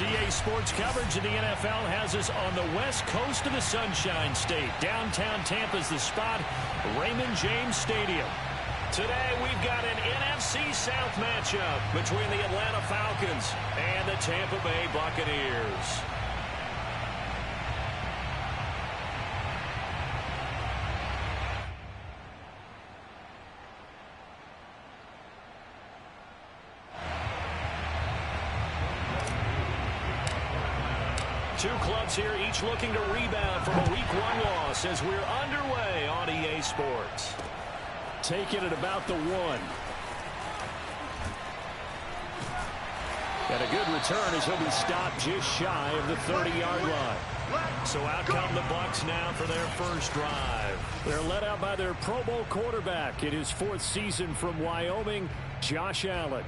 EA Sports coverage of the NFL has us on the west coast of the Sunshine State. Downtown Tampa's the spot, Raymond James Stadium. Today we've got an NFC South matchup between the Atlanta Falcons and the Tampa Bay Buccaneers. Two clubs here, each looking to rebound from a Week 1 loss as we're underway on EA Sports. Taking it about the 1. And a good return as he'll be stopped just shy of the 30-yard line. So out come the Bucs now for their first drive. They're led out by their Pro Bowl quarterback in his 4th season from Wyoming, Josh Allen.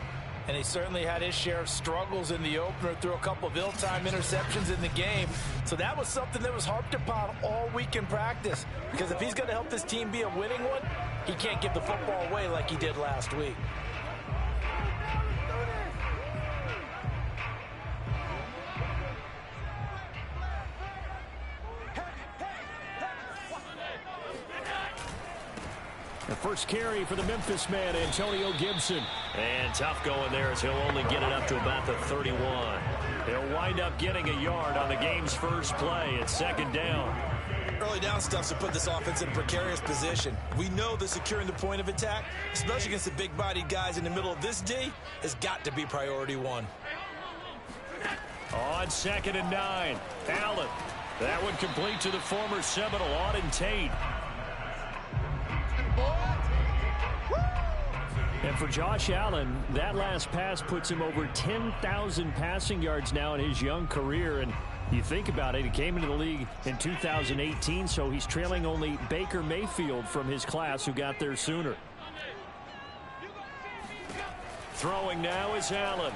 And he certainly had his share of struggles in the opener, threw a couple of ill-timed interceptions in the game. So that was something that was harped upon all week in practice. Because if he's going to help this team be a winning one, he can't give the football away like he did last week. The first carry for the Memphis man, Antonio Gibson. And tough going there as he'll only get it up to about the 31. He'll wind up getting a yard on the game's first play. It's 2nd down. Early down stuff to put this offense in a precarious position. We know that securing the point of attack, especially against the big-bodied guys in the middle of this D, has got to be priority 1. On 2nd and 9, Allen. That one complete to the former Seminole, Auden Tate. And for Josh Allen, that last pass puts him over 10,000 passing yards now in his young career. And you think about it, he came into the league in 2018, so he's trailing only Baker Mayfield from his class who got there sooner. Throwing now is Allen.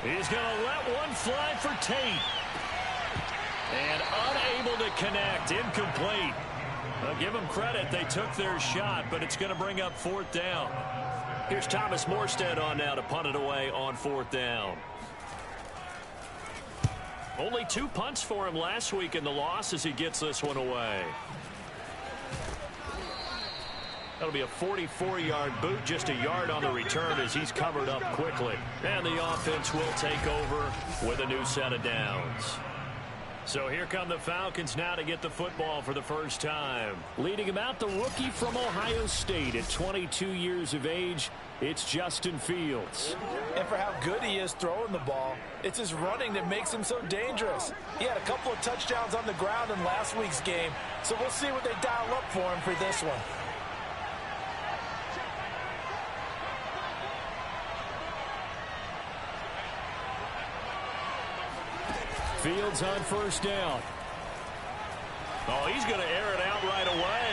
He's going to let one fly for Tate. And unable to connect, incomplete. I'll give them credit. They took their shot, but it's going to bring up 4th down. Here's Thomas Morstead on now to punt it away on 4th down. Only 2 punts for him last week in the loss as he gets this one away. That'll be a 44-yard boot, just a yard on the return as he's covered up quickly. And the offense will take over with a new set of downs. So here come the Falcons now to get the football for the first time. Leading him out, the rookie from Ohio State at 22 years of age, it's Justin Fields. And for how good he is throwing the ball, it's his running that makes him so dangerous. He had a couple of touchdowns on the ground in last week's game, so we'll see what they dial up for him for this one. Fields on 1st down. Oh, he's going to air it out right away.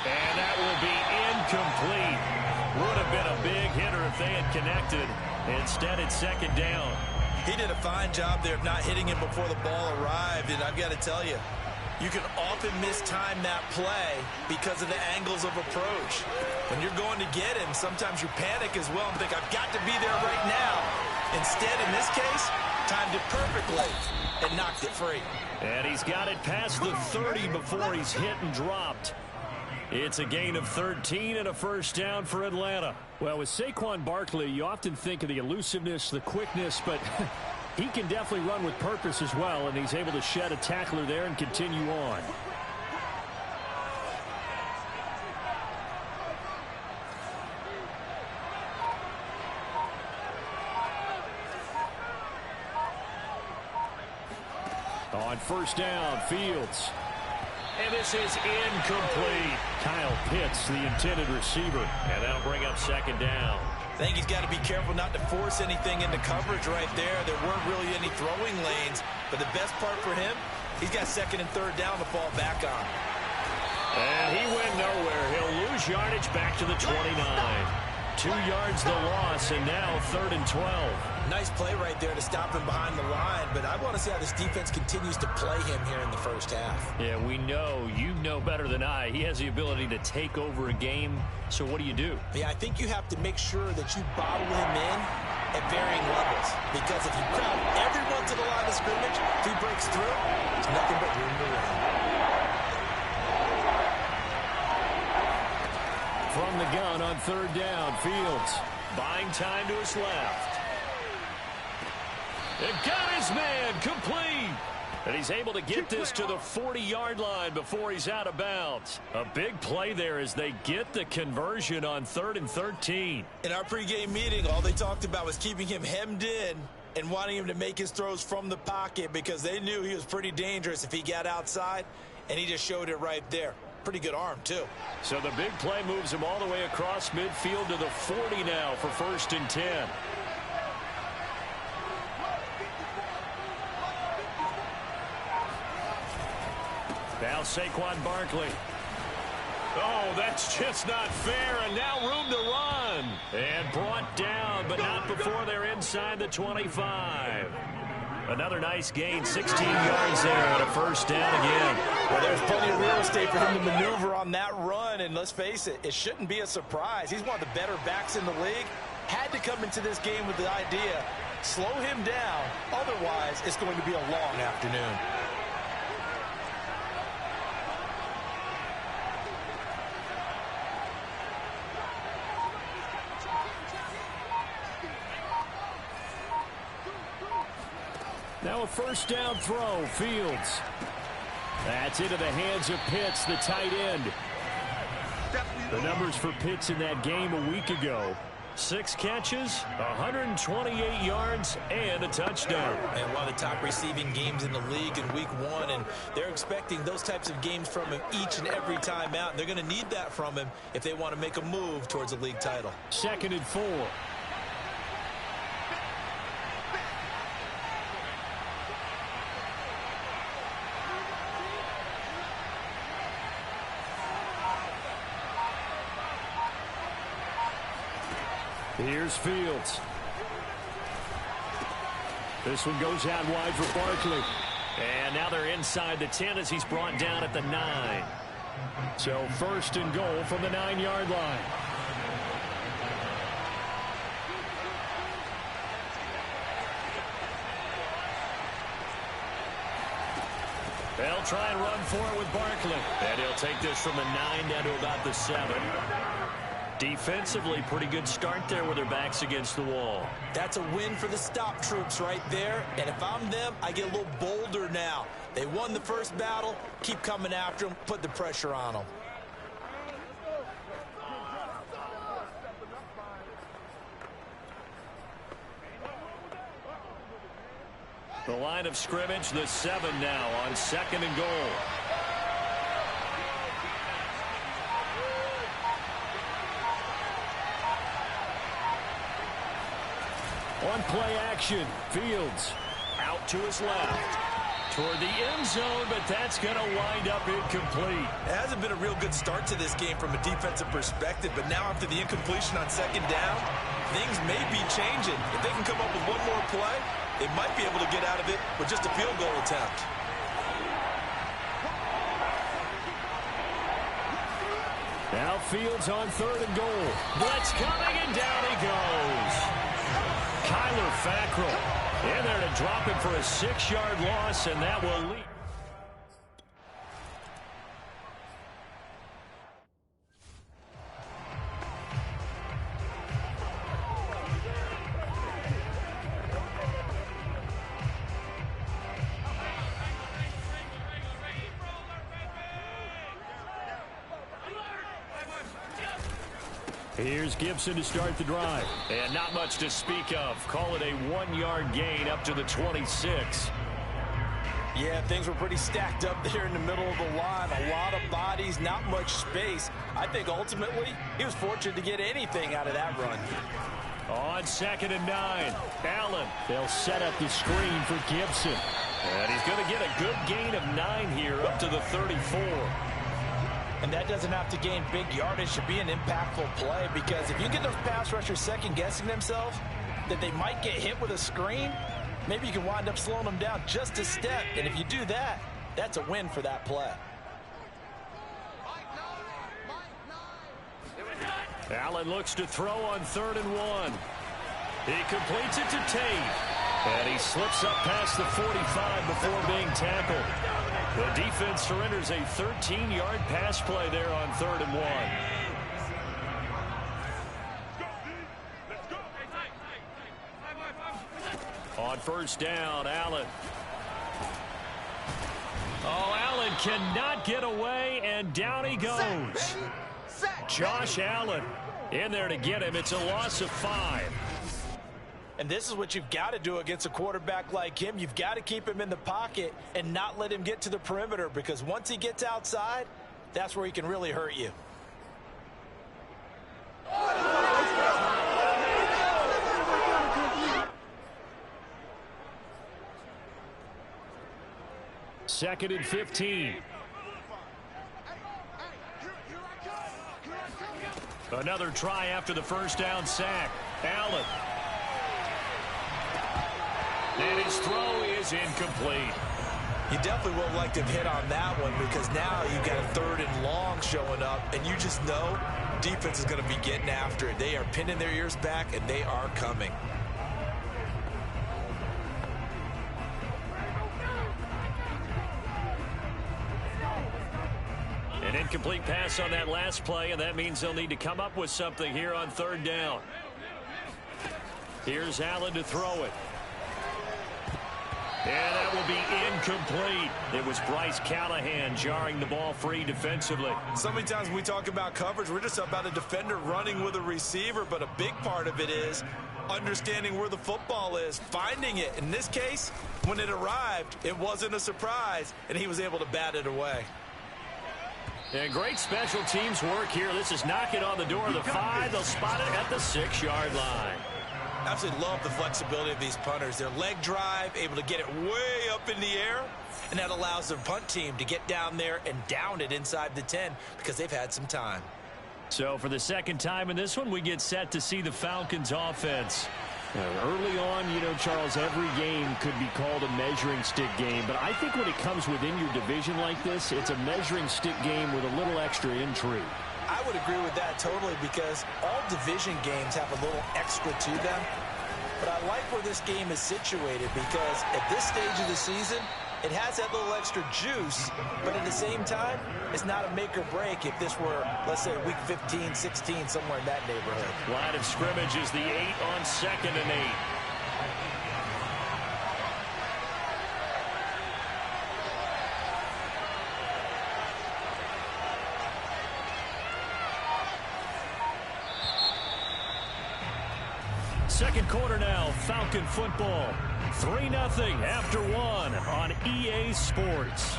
And that will be incomplete. Would have been a big hitter if they had connected. Instead, it's 2nd down. He did a fine job there of not hitting him before the ball arrived. And I've got to tell you, you can often mistime that play because of the angles of approach. When you're going to get him, sometimes you panic as well and think, I've got to be there right now. Instead, in this case, timed it perfectly and knocked it free. And he's got it past the 30 before he's hit and dropped. It's a gain of 13 and a 1st down for Atlanta. Well, with Saquon Barkley, you often think of the elusiveness, the quickness, but he can definitely run with purpose as well, and he's able to shed a tackler there and continue on. On 1st down, Fields. And this is incomplete. Kyle Pitts, the intended receiver. And that'll bring up 2nd down. I think he's got to be careful not to force anything into coverage right there. There weren't really any throwing lanes. But the best part for him, he's got 2nd and 3rd down to fall back on. And he went nowhere. He'll lose yardage back to the 29. 2 yards the loss, and now 3rd and 12. Nice play right there to stop him behind the line, but I want to see how this defense continues to play him here in the first half. Yeah, we know, you know better than I, he has the ability to take over a game, so what do you do? Yeah, I think you have to make sure that you bottle him in at varying levels, because if you crowd everyone to the line of scrimmage, if he breaks through, there's nothing but room to run. From the gun on 3rd down, Fields buying time to his left. And got his man complete. And he's able to get this to the 40-yard line before he's out of bounds. A big play there as they get the conversion on 3rd and 13. In our pregame meeting, all they talked about was keeping him hemmed in and wanting him to make his throws from the pocket because they knew he was pretty dangerous if he got outside, and he just showed it right there. Pretty good arm, too. So the big play moves him all the way across midfield to the 40 now for 1st and 10. Now Saquon Barkley. Oh, that's just not fair, and now room to run. And brought down, but not before they're inside the 25. Another nice gain, 16 yards there on a 1st down again. Well, there's plenty of real estate for him to maneuver on that run, and let's face it, it shouldn't be a surprise. He's one of the better backs in the league. Had to come into this game with the idea, slow him down, otherwise it's going to be a long afternoon. Now a 1st down throw, Fields. That's into the hands of Pitts, the tight end. The numbers for Pitts in that game a week ago. 6 catches, 128 yards, and a touchdown. And one of the top receiving games in the league in week 1, and they're expecting those types of games from him each and every time out. And they're going to need that from him if they want to make a move towards a league title. 2nd and 4. Here's Fields. This one goes out wide for Barkley. And now they're inside the 10 as he's brought down at the 9. So 1st and goal from the 9-yard line. They'll try and run for it with Barkley. And he'll take this from the 9 down to about the 7. Defensively, pretty good start there with their backs against the wall. That's a win for the stop troops right there. And if I'm them, I get a little bolder now. They won the first battle. Keep coming after them. Put the pressure on them. The line of scrimmage, the 7 now on 2nd and goal. On play action, Fields out to his left. Toward the end zone, but that's going to wind up incomplete. It hasn't been a real good start to this game from a defensive perspective, but now after the incompletion on 2nd down, things may be changing. If they can come up with one more play, they might be able to get out of it with just a field goal attempt. Now Fields on 3rd and goal. Blitz coming, and down he goes. Kyler Fackrell in there to drop him for a 6-yard loss, and that will lead. Here's Gibson to start the drive. And not much to speak of. Call it a 1-yard gain up to the 26. Yeah, things were pretty stacked up there in the middle of the line. A lot of bodies, not much space. I think ultimately he was fortunate to get anything out of that run. On 2nd and 9, Allen. They'll set up the screen for Gibson. And he's going to get a good gain of 9 here up to the 34. And that doesn't have to gain big yardage to be an impactful play, because if you get those pass rushers second-guessing themselves that they might get hit with a screen, maybe you can wind up slowing them down just a step. And if you do that, that's a win for that play. Allen looks to throw on 3rd and 1. He completes it to Tate. And he slips up past the 45 before being tackled. The defense surrenders a 13-yard pass play there on 3rd and 1. On 1st down, Allen. Oh, Allen cannot get away, and down he goes. Josh Allen in there to get him. It's a loss of 5. And this is what you've got to do against a quarterback like him. You've got to keep him in the pocket and not let him get to the perimeter, because once he gets outside, that's where he can really hurt you. Second and 15. Another try after the 1st down sack. Allen. And his throw is incomplete. You definitely would like to hit on that one, because now you've got a 3rd and long showing up, and you just know defense is going to be getting after it. They are pinning their ears back, and they are coming. An incomplete pass on that last play, and that means they'll need to come up with something here on 3rd down. Here's Allen to throw it. And that will be incomplete. It was Bryce Callahan jarring the ball free defensively. So many times when we talk about coverage, we're just about a defender running with a receiver, but a big part of it is understanding where the football is, finding it. In this case, when it arrived, it wasn't a surprise, and he was able to bat it away. And great special teams work here. This is knocking on the door of the 5. They'll spot it at the 6-yard line. Absolutely love the flexibility of these punters. Their leg drive, able to get it way up in the air, and that allows their punt team to get down there and down it inside the 10, because they've had some time. So for the 2nd time in this one, we get set to see the Falcons offense. Early on, you know, Charles, every game could be called a measuring stick game, but I think when it comes within your division like this, it's a measuring stick game with a little extra intrigue. I would agree with that totally, because all division games have a little extra to them. But I like where this game is situated, because at this stage of the season, it has that little extra juice, but at the same time, it's not a make or break if this were, let's say, week 15, 16, somewhere in that neighborhood. Line of scrimmage is the 8 on 2nd and 8. Second quarter now, Falcon football. 3-0 after 1 on EA Sports.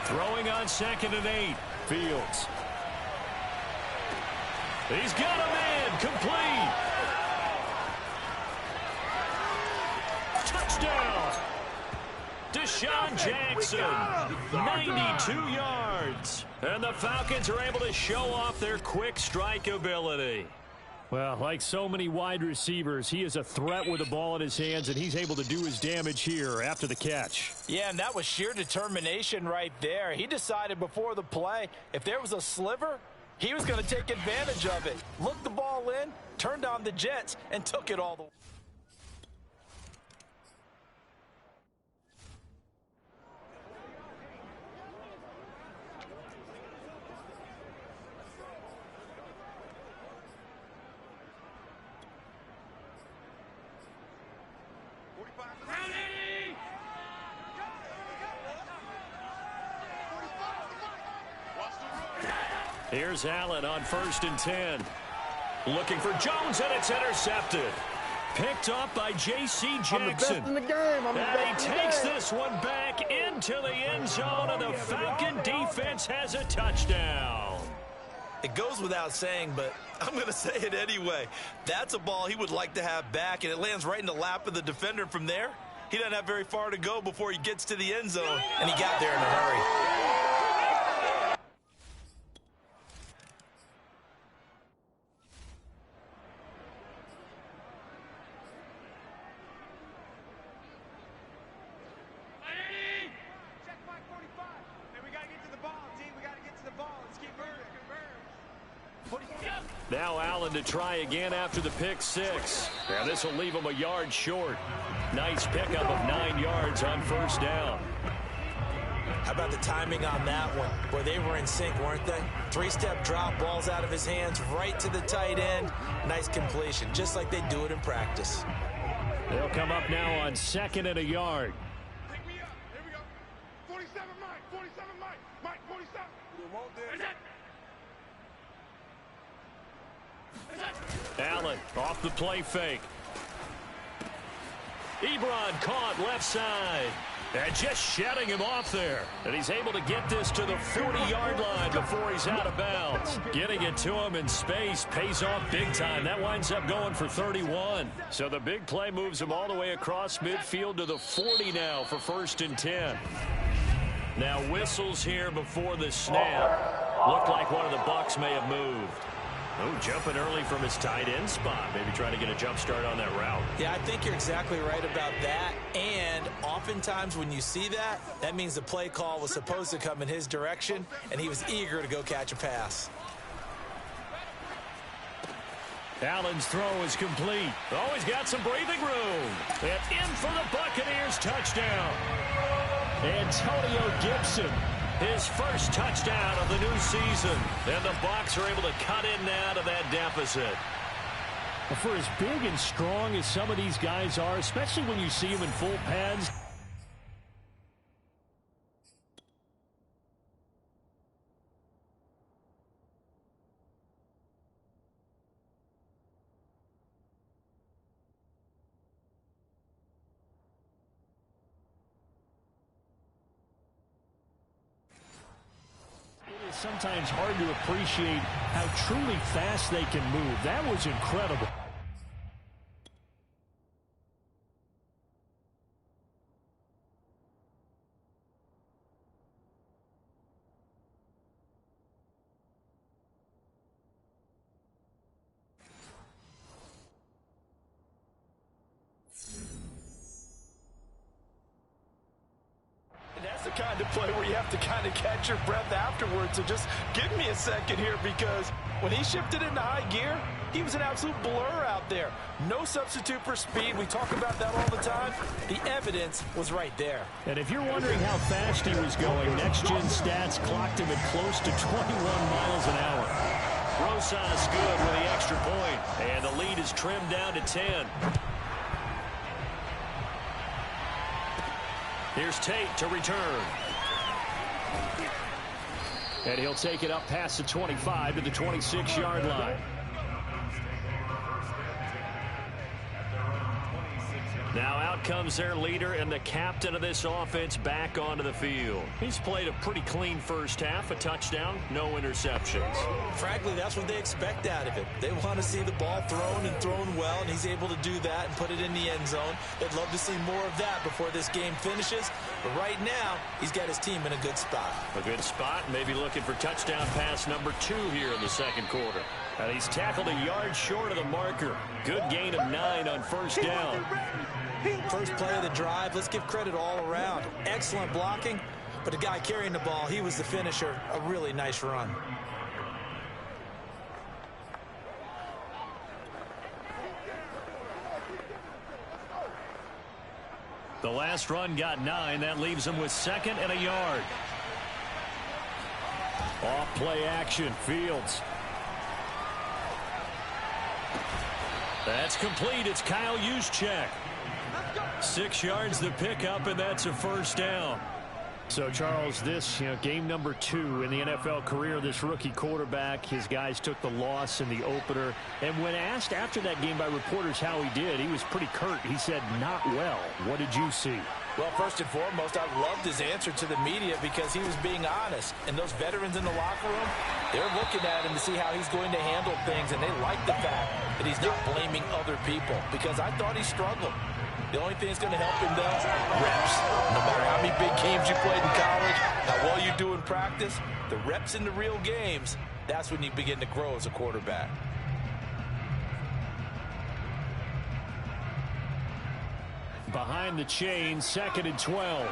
Throwing on 2nd and 8. Fields. He's got a man. Complete. Touchdown. Deshaun Jackson, 92 yards. And the Falcons are able to show off their quick strike ability. Well, like so many wide receivers, he is a threat with the ball in his hands, and he's able to do his damage here after the catch. Yeah, and that was sheer determination right there. He decided before the play, if there was a sliver, he was going to take advantage of it. Looked the ball in, turned on the jets, and took it all the way. Here's Allen on 1st and 10. Looking for Jones, and it's intercepted. Picked up by J.C. Jackson. I'm the best in the game. And he takes this one back into the end zone, and the Falcon defense has a touchdown. It goes without saying, but I'm going to say it anyway. That's a ball he would like to have back, and it lands right in the lap of the defender from there. He doesn't have very far to go before he gets to the end zone, and he got there in a hurry. Now Allen to try again after the pick six. Now this will leave him a yard short. Nice pickup of 9 yards on first down. How about the timing on that one? Boy, they were in sync, weren't they? 3-step drop, balls out of his hands, right to the tight end. Nice completion, just like they do it in practice. They'll come up now on 2nd and a yard. Pick me up. Here we go. 47 Mike. 47 Mike. Mike, 47. Allen off the play fake. Ebron caught left side. And just shedding him off there. And he's able to get this to the 40-yard line before he's out of bounds. Getting it to him in space pays off big time. That winds up going for 31. So the big play moves him all the way across midfield to the 40 now for 1st and 10. Now whistles here before the snap. Looked like one of the Bucs may have moved. Oh, jumping early from his tight end spot. Maybe trying to get a jump start on that route. Yeah, I think you're exactly right about that. And oftentimes when you see that, that means the play call was supposed to come in his direction, and he was eager to go catch a pass. Allen's throw is complete. Oh, he's got some breathing room. And in for the Buccaneers touchdown. Antonio Gibson. His first touchdown of the new season. And the Bucs are able to cut in now to that deficit. Well, for as big and strong as some of these guys are, especially when you see them in full pads, sometimes hard to appreciate how truly fast they can move. That was incredible. The kind of play where you have to kind of catch your breath afterwards. So just give me a second here, because when he shifted into high gear, he was an absolute blur out there. No substitute for speed. We talk about that all the time. The evidence was right there. And if you're wondering how fast he was going, next-gen stats clocked him at close to 21 miles an hour. Rosas good with the extra point, and the lead is trimmed down to 10. Here's Tate to return. And he'll take it up past the 25 to the 26-yard line. Now out comes their leader and the captain of this offense back onto the field. He's played a pretty clean first half, a touchdown, no interceptions. Frankly, that's what they expect out of him. They want to see the ball thrown and thrown well, and he's able to do that and put it in the end zone. They'd love to see more of that before this game finishes. But right now, he's got his team in a good spot. A good spot, maybe looking for touchdown pass number 2 here in the second quarter. And he's tackled a yard short of the marker. Good gain of 9 on first down. First play of the drive, let's give credit all around. Excellent blocking, but the guy carrying the ball, he was the finisher. A really nice run. The last run got 9. That leaves him with 2nd and a yard. Off play action, Fields. That's complete. It's Kyle Juszczyk. 6 yards the pickup, and that's a first down. So, Charles, this, game number 2 in the NFL career, this rookie quarterback, his guys took the loss in the opener. And when asked after that game by reporters how he did, he was pretty curt. He said, not well. What did you see? Well, first and foremost, I loved his answer to the media because he was being honest. And those veterans in the locker room, They're looking at him to see how he's going to handle things, and they like the fact that he's not blaming other people, because I thought he struggled. The only thing that's going to help him, though, reps. No matter how many big games you played in college, how well you do in practice, the reps in the real games, that's when you begin to grow as a quarterback. Behind the chain, 2nd and 12.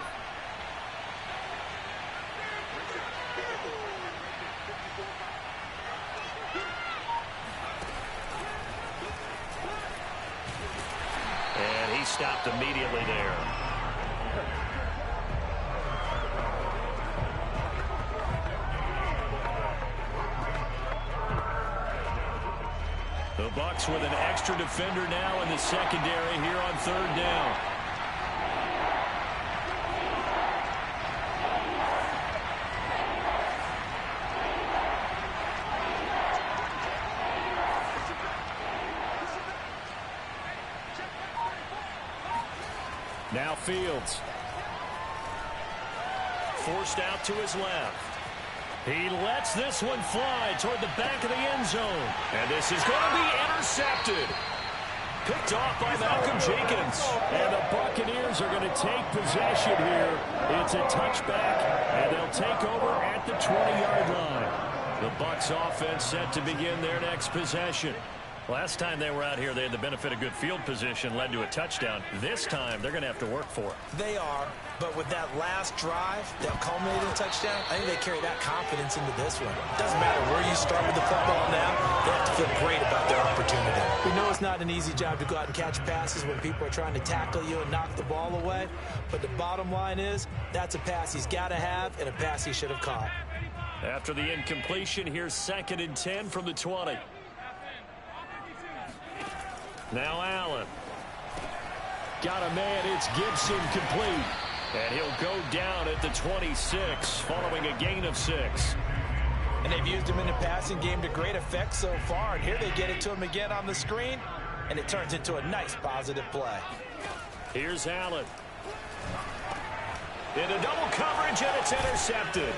And he stopped immediately there. The Bucs with an extra defender now in the secondary here on 3rd down. Now Fields. Forced out to his left. He lets this one fly toward the back of the end zone. And this is going to be intercepted. Picked off by Malcolm Jenkins. And the Buccaneers are going to take possession here. It's a touchback, and they'll take over at the 20-yard line. The Bucs offense set to begin their next possession. Last time they were out here, they had the benefit of good field position, led to a touchdown. This time, they're going to have to work for it. They are, but with that last drive that culminated in a touchdown, I think they carry that confidence into this one. It doesn't matter where you start with the football now, they have to feel great about their opportunity. We know it's not an easy job to go out and catch passes when people are trying to tackle you and knock the ball away, but the bottom line is that's a pass he's got to have and a pass he should have caught. After the incompletion, here's 2nd and 10 from the 20. Now Allen. Got a man, it's Gibson, complete. And he'll go down at the 26 following a gain of 6. And they've used him in the passing game to great effect so far. And here they get it to him again on the screen, and it turns into a nice positive play. Here's Allen. Into double coverage, and it's intercepted.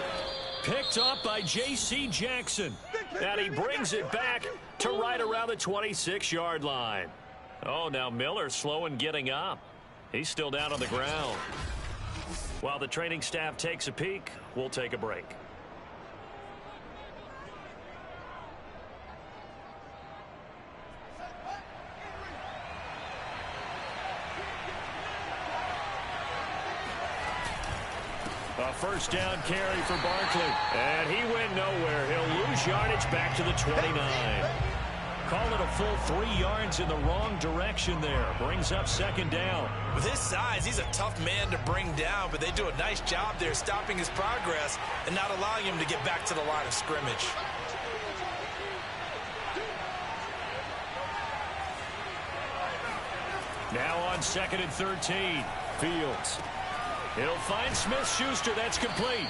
Picked up by J.C. Jackson. And he brings it back to right around the 26-yard line. Oh, now Miller slow in getting up. He's still down on the ground. While the training staff takes a peek, we'll take a break. A first down carry for Barkley. And he went nowhere. He'll lose yardage back to the 29. Call it a full 3 yards in the wrong direction there. Brings up 2nd down. With his size, he's a tough man to bring down, but they do a nice job there stopping his progress and not allowing him to get back to the line of scrimmage. Now on 2nd and 13. Fields. He'll find Smith-Schuster. That's complete.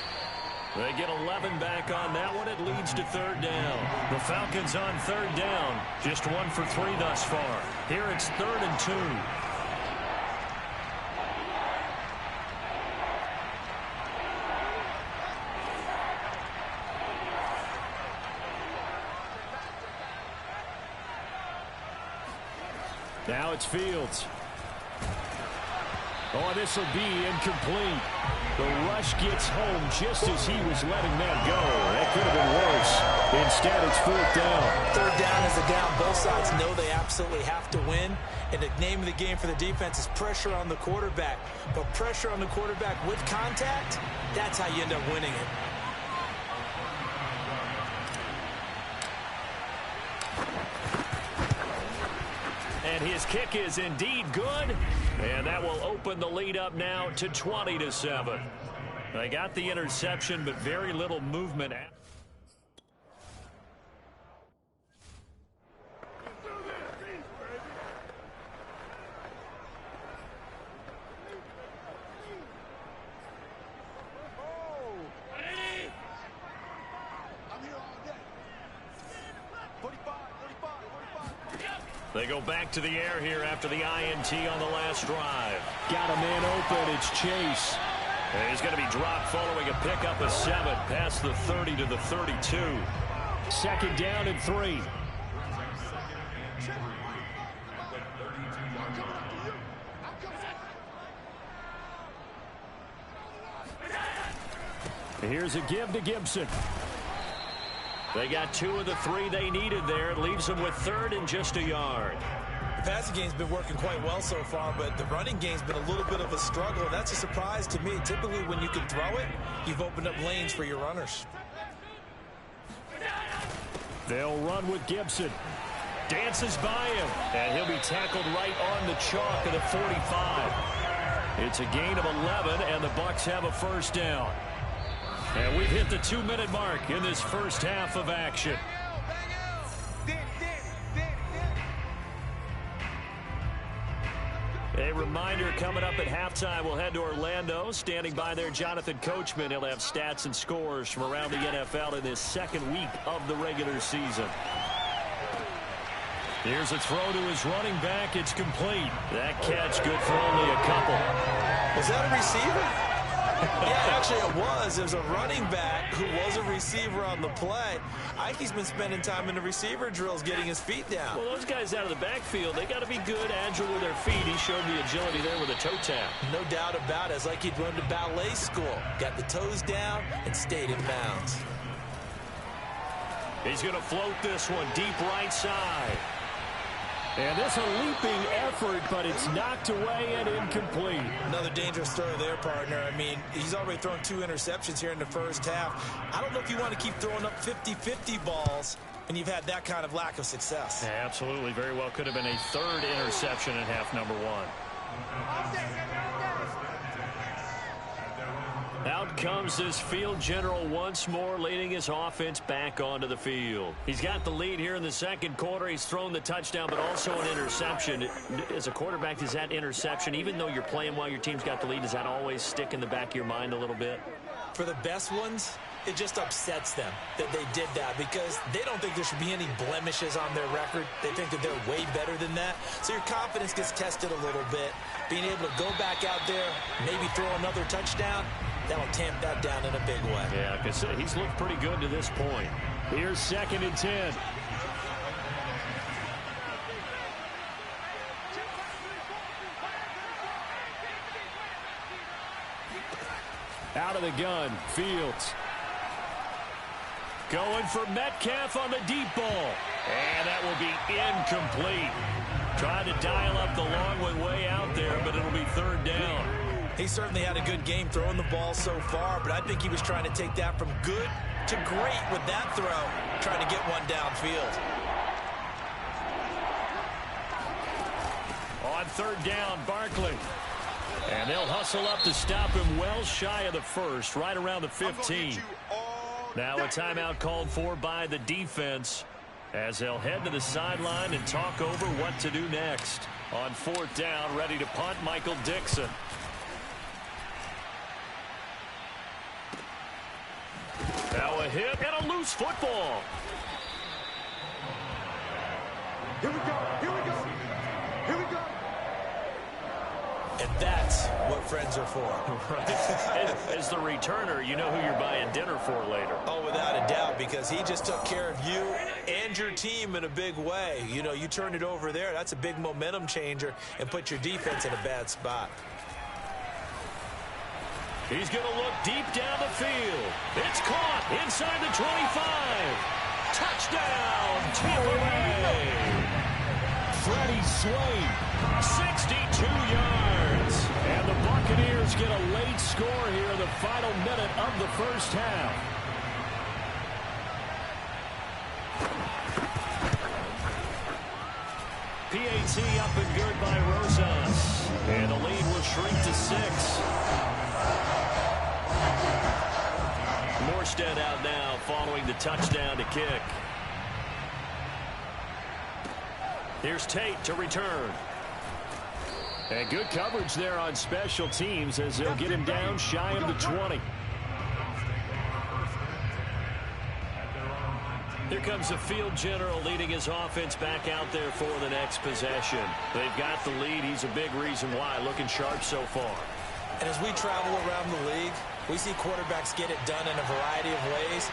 They get 11 back on that one. It leads to 3rd down. The Falcons on 3rd down. Just 1 for 3 thus far. Here it's 3rd and 2. Now it's Fields. Oh, this will be incomplete. The rush gets home just as he was letting that go. That could have been worse. Instead, it's 4th down. 3rd down is a down. Both sides know they absolutely have to win. And the name of the game for the defense is pressure on the quarterback. But pressure on the quarterback with contact, that's how you end up winning it. And his kick is indeed good. And that will open the lead up now to 20-7. They got the interception, but very little movement. They go back to the air here after the INT on the last drive. Got a man open. It's Chase. And he's going to be dropped following a pickup of 7 past the 30 to the 32. Second down and 3. Here's a give to Gibson. They got 2 of the 3 they needed there. It leaves them with 3rd and just a yard. The passing game's been working quite well so far, but the running game's been a little bit of a struggle. That's a surprise to me. Typically, when you can throw it, you've opened up lanes for your runners. They'll run with Gibson. Dances by him, and he'll be tackled right on the chalk of the 45. It's a gain of 11, and the Bucs have a first down. And we've hit the 2-minute mark in this first half of action. A reminder, coming up at halftime, we'll head to Orlando. Standing by there, Jonathan Coachman. He'll have stats and scores from around the NFL in this second week of the regular season. Here's a throw to his running back. It's complete. That catch good for only a couple. Was that a receiver? Yeah, actually it was. It was a running back who was a receiver on the play. Ike's been spending time in the receiver drills getting his feet down. Well, those guys out of the backfield, they got to be good, agile with their feet. He showed the agility there with a toe tap. No doubt about it. It's like he'd run to ballet school. Got the toes down and stayed in bounds. He's going to float this one deep right side. And this a leaping effort, but it's knocked away and incomplete. Another dangerous throw there, partner. I mean, he's already thrown 2 interceptions here in the first half. I don't know if you want to keep throwing up 50-50 balls when you've had that kind of lack of success. Yeah, absolutely. Very well could have been a 3rd interception in half number 1. Out comes this field general once more, leading his offense back onto the field. He's got the lead here in the second quarter. He's thrown the touchdown, but also an interception. As a quarterback, does that interception, even though you're playing while your team's got the lead, does that always stick in the back of your mind a little bit? For the best ones, it just upsets them that they did that because they don't think there should be any blemishes on their record. They think that they're way better than that. So your confidence gets tested a little bit. Being able to go back out there, maybe throw another touchdown, that'll tamp that down in a big way. Yeah, because he's looked pretty good to this point. Here's 2nd and 10. Out of the gun, Fields. Going for Metcalf on the deep ball. And that will be incomplete. Trying to dial up the long one way out there, but it'll be 3rd down. He certainly had a good game throwing the ball so far, but I think he was trying to take that from good to great with that throw, trying to get one downfield. On 3rd down, Barkley. And they'll hustle up to stop him well shy of the 1st, right around the 15. Now a timeout called for by the defense as they'll head to the sideline and talk over what to do next. On 4th down, ready to punt, Michael Dixon. Now a hit and a loose football. Here we go. Here we go. Here we go. And that's what friends are for. Right. As the returner, you know who you're buying dinner for later. Oh, without a doubt, because he just took care of you and your team in a big way. You know, you turned it over there. That's a big momentum changer and put your defense in a bad spot. He's going to look deep down the field. It's caught inside the 25. Touchdown, Tampa Bay. Freddie Swain. 62 yards. And the Buccaneers get a late score here in the final minute of the first half. PAT up and good by Rosas. And the lead will shrink to 6. Morstead out now following the touchdown to kick. Here's Tate to return. And good coverage there on special teams as they'll get him down shy of the 20. Here comes the field general leading his offense back out there for the next possession. They've got the lead. He's a big reason why. Looking sharp so far. And as we travel around the league, we see quarterbacks get it done in a variety of ways.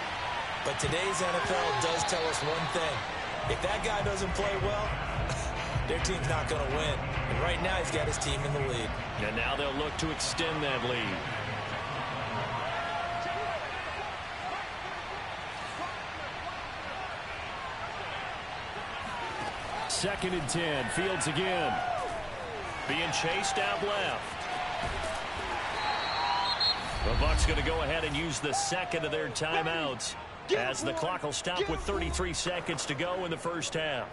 But today's NFL does tell us one thing. If that guy doesn't play well, their team's not going to win. And right now, he's got his team in the lead. And now they'll look to extend that lead. Second and 10. Fields again. Being chased out left. The Bucs going to go ahead and use the second of their timeouts as the clock will stop with 33 seconds to go in the first half.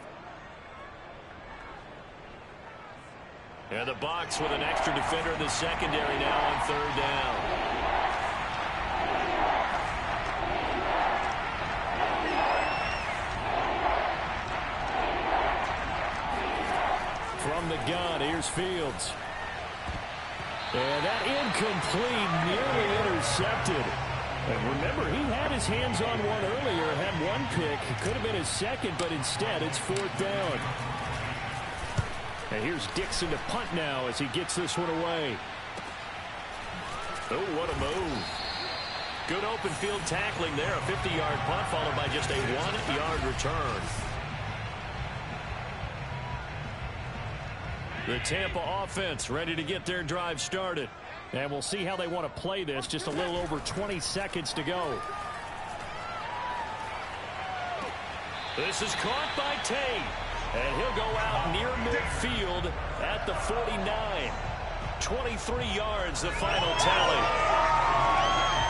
And the Bucs with an extra defender in the secondary now on third down. From the gun, here's Fields. And that incomplete, nearly intercepted. And remember, he had his hands on one earlier, had one pick. It could have been his second, but instead it's fourth down. And here's Dixon to punt now as he gets this one away. Oh, what a move. Good open field tackling there. A 50-yard punt followed by just a 1-yard return. The Tampa offense ready to get their drive started. And we'll see how they want to play this. Just a little over 20 seconds to go. This is caught by Tate. And he'll go out near midfield at the 49. 23 yards, the final tally.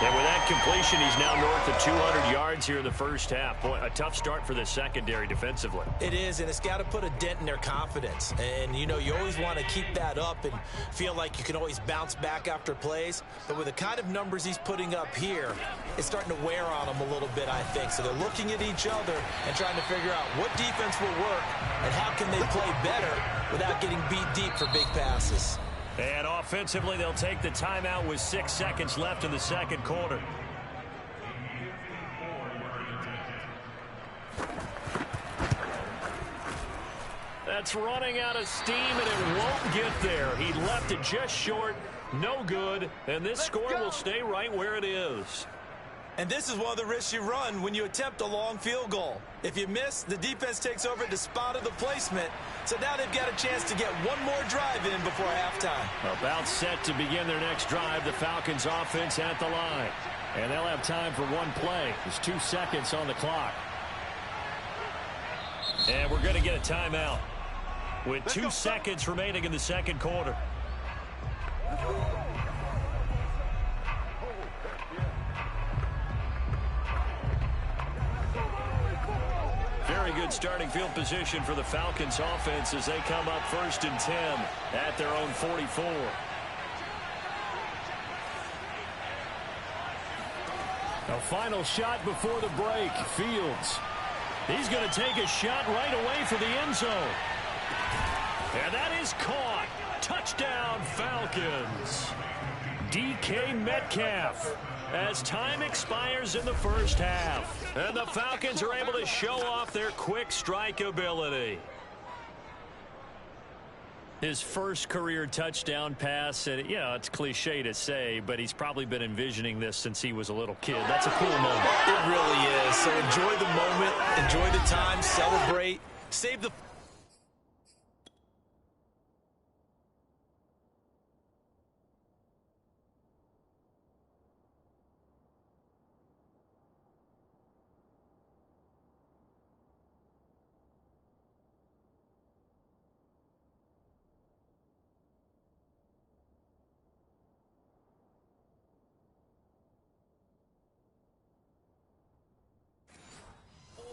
And with that completion, he's now north of 200 yards here in the first half. Boy, a tough start for the secondary defensively. It is, and it's got to put a dent in their confidence. And, you know, you always want to keep that up and feel like you can always bounce back after plays. But with the kind of numbers he's putting up here, it's starting to wear on them a little bit, I think. So they're looking at each other and trying to figure out what defense will work and how can they play better without getting beat deep for big passes. And offensively, they'll take the timeout with 6 seconds left in the second quarter. That's running out of steam, and it won't get there. He left it just short, no good, and this score will stay right where it is. And this is one of the risks you run when you attempt a long field goal. If you miss, the defense takes over at the spot of the placement. So now they've got a chance to get one more drive in before halftime. About set to begin their next drive, the Falcons offense at the line. And they'll have time for one play. There's 2 seconds on the clock. And we're going to get a timeout with 2 seconds remaining in the second quarter. Very good starting field position for the Falcons offense as they come up 1st and 10 at their own 44. A final shot before the break. Fields. He's going to take a shot right away for the end zone. And that is caught. Touchdown, Falcons. DK Metcalf as time expires in the first half. And the Falcons are able to show off their quick strike ability. His first career touchdown pass, and you know, it's cliche to say, but he's probably been envisioning this since he was a little kid. That's a cool moment. It really is. So enjoy the moment, enjoy the time, celebrate, save the...